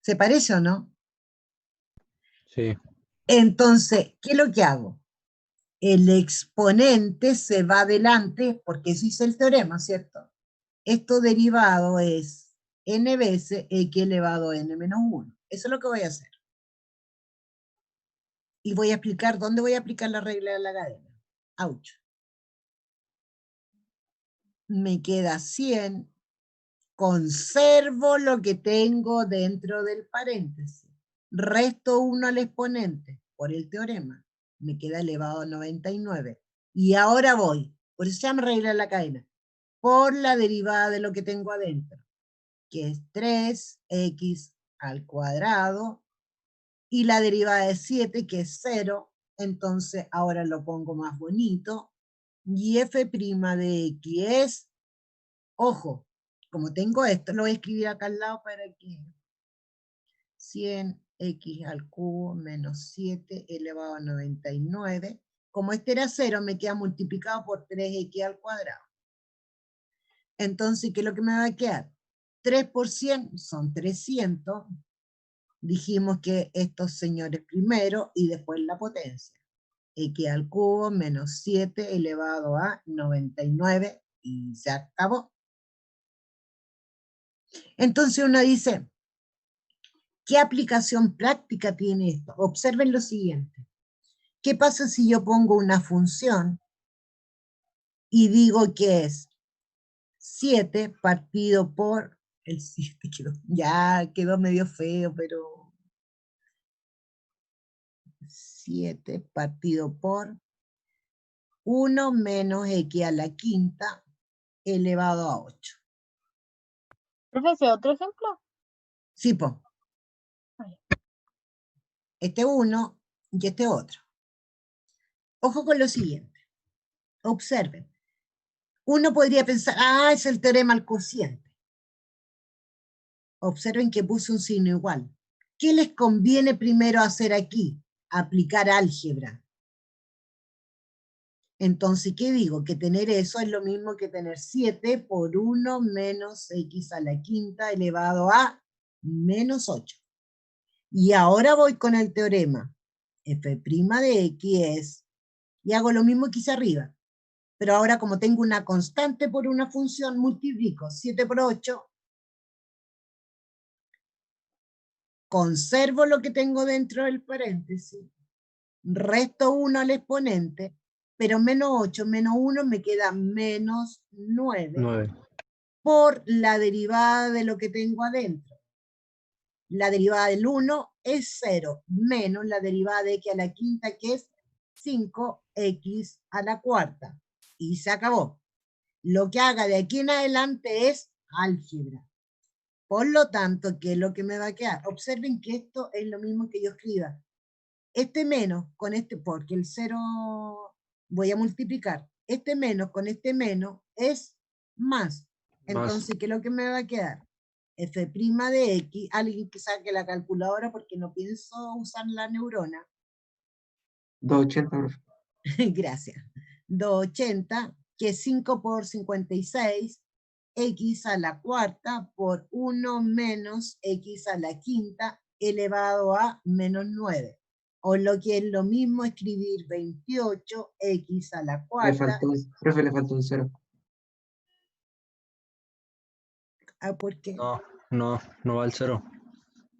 ¿Se parece o no? Sí. Entonces, ¿qué es lo que hago? El exponente se va adelante, porque eso hice el teorema, ¿cierto? Esto derivado es n veces x elevado a n menos 1. Eso es lo que voy a hacer. Y voy a explicar dónde voy a aplicar la regla de la cadena. Ouch. Me queda 100. Conservo lo que tengo dentro del paréntesis. Resto 1 al exponente por el teorema. Me queda elevado a 99. Y ahora voy, por eso se llama regla de la cadena, por la derivada de lo que tengo adentro, que es 3x al cuadrado, y la derivada de 7, que es 0, entonces ahora lo pongo más bonito, y f' de x es, ojo, como tengo esto, lo voy a escribir acá al lado para que 100x al cubo menos 7 elevado a 99, como este era 0, me queda multiplicado por 3x al cuadrado. Entonces, ¿qué es lo que me va a quedar? 3 por 100 son 300. Dijimos que estos señores primero y después la potencia. X al cubo menos 7 elevado a 99 y se acabó. Entonces uno dice, ¿qué aplicación práctica tiene esto? Observen lo siguiente. ¿Qué pasa si yo pongo una función y digo que es 7 partido por el 7? Ya quedó medio feo, pero 7 partido por 1 menos x a la quinta elevado a 8. Profe, ¿otro ejemplo? Sí, po. Este 1 y este otro. Ojo con lo siguiente. Observen. Uno podría pensar, es el teorema al cociente. Observen que puse un signo igual. ¿Qué les conviene primero hacer aquí? Aplicar álgebra. Entonces, ¿qué digo? Que tener eso es lo mismo que tener 7 por 1 menos x a la quinta elevado a menos 8. Y ahora voy con el teorema. F' de x es, y hago lo mismo que hice arriba. Pero ahora como tengo una constante por una función, multiplico 7 por 8. Conservo lo que tengo dentro del paréntesis. Resto 1 al exponente. pero menos 8 menos 1 me queda menos 9 9. por la derivada de lo que tengo adentro. La derivada del 1 es 0, menos la derivada de x a la quinta, que es 5x a la cuarta. Y se acabó. Lo que haga de aquí en adelante es álgebra. Por lo tanto, ¿qué es lo que me va a quedar? Observen que esto es lo mismo que yo escriba. Este menos con este, porque el 0 voy a multiplicar. Este menos con este menos es más. Entonces, ¿qué es lo que me va a quedar? F' de X, alguien que saque la calculadora porque no pienso usar la neurona. 280, profe. Gracias. 280, que es 5 por 56, x a la cuarta por 1 menos x a la quinta elevado a menos 9. O lo que es lo mismo escribir 28 x a la Le cuarta. faltó profe, le faltó un 0. ¿Por qué? No va al 0.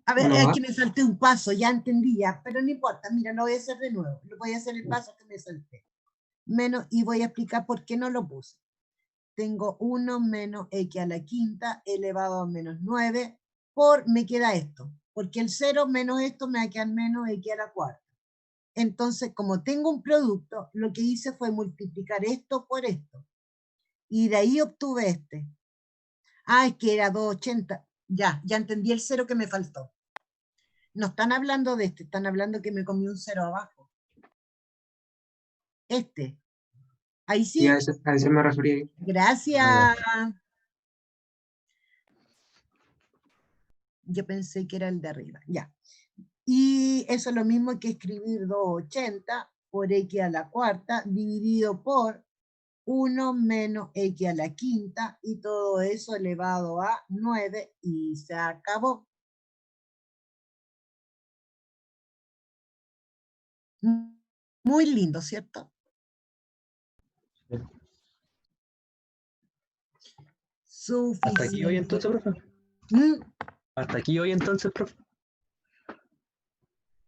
A ver, No va. aquí me salté un paso, ya entendí ya, pero no importa, mira, lo voy a hacer de nuevo. Lo voy a hacer el paso que me salté. Menos, y voy a explicar por qué no lo puse. Tengo 1 menos x a la quinta elevado a menos 9 por, me queda esto, porque el 0 menos esto me va a quedar menos x a la cuarta. Entonces, como tengo un producto, lo que hice fue multiplicar esto por esto. Y de ahí obtuve este. Ah, es que era 280. Ya entendí el 0 que me faltó. No están hablando de este, están hablando que me comí un 0 abajo. Este. Ahí sí. Y a ese me refería yo. Gracias. Yo pensé que era el de arriba. Ya. Y eso es lo mismo que escribir 280 por x a la cuarta dividido por 1 menos x a la quinta y todo eso elevado a 9 y se acabó. Muy lindo, ¿cierto? Sí. Suficiente. ¿Hasta aquí hoy entonces, profe? ¿Mm? ¿Hasta aquí hoy entonces, profe?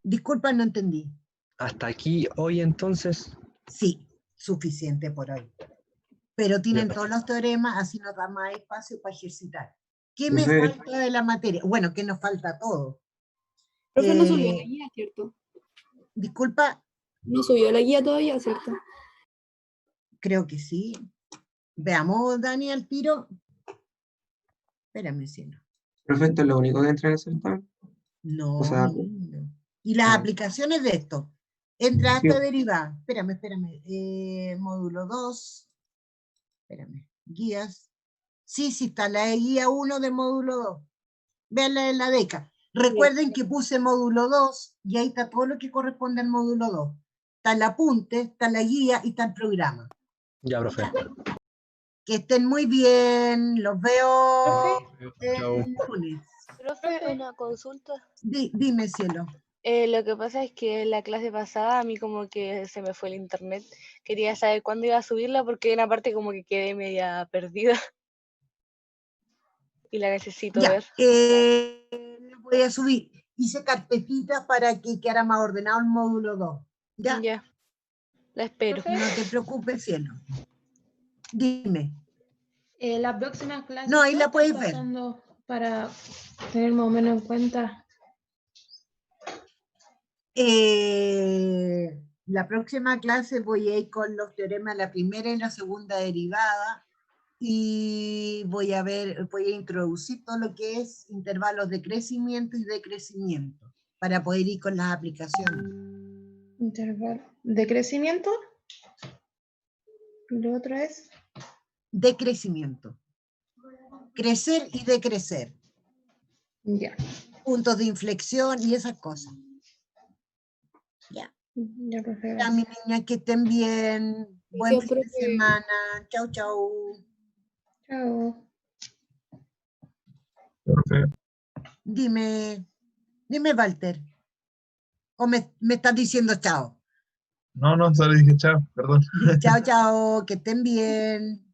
Disculpa, no entendí. ¿Hasta aquí hoy entonces? Sí, suficiente por hoy. Pero tienen Ya. todos los teoremas, así nos da más espacio para ejercitar. ¿Qué me Profe, falta de la materia? Bueno, que nos falta todo. Profe, no subió la guía, ¿cierto? Disculpa, No subió la guía todavía, ¿cierto? creo que sí. Veamos, Dani, al tiro. Espérame, cielo. profe, esto es lo único que entra en el certamen. No, O sea, niño. Y las ah. aplicaciones de esto. Entra Sí. esta derivada. Espérame. Módulo 2. Espérame. Guías. Sí, está la guía 1 de módulo 2. Veanla en la DECA. Recuerden que puse módulo 2 y ahí está todo lo que corresponde al módulo 2. Está el apunte, está la guía y está el programa. Ya, profe. Que estén muy bien. Los veo Chau. el lunes. Profe, una consulta. Dime, cielo. Lo que pasa es que en la clase pasada a mí como que se me fue el internet. Quería saber cuándo iba a subirla porque en una parte como que quedé media perdida. Y la necesito Ya, ver. lo voy a subir. Hice carpetitas para que quedara más ordenado el módulo 2. ¿Ya? Ya. La espero. No te preocupes, cielo. Dime. La próxima clase. No, ahí ¿qué la están puedes ver. pasando para tener más o menos en cuenta? La próxima clase voy a ir con los teoremas, la primera y la segunda derivada, y voy a introducir todo lo que es intervalos de crecimiento y decrecimiento, para poder ir con las aplicaciones. Intervalo de crecimiento. Y lo otro es Decrecimiento. Crecer y decrecer. ya. Puntos de inflexión y esas cosas. Ya. Ya, profe. Ya, mi niña, que estén bien. Buen Gracias, fin de profe. semana. Chau, chau. Chao. Profe, Dime, Walter. ¿O me estás diciendo chao? no, solo dije chao, perdón. Chao, chao, que estén bien.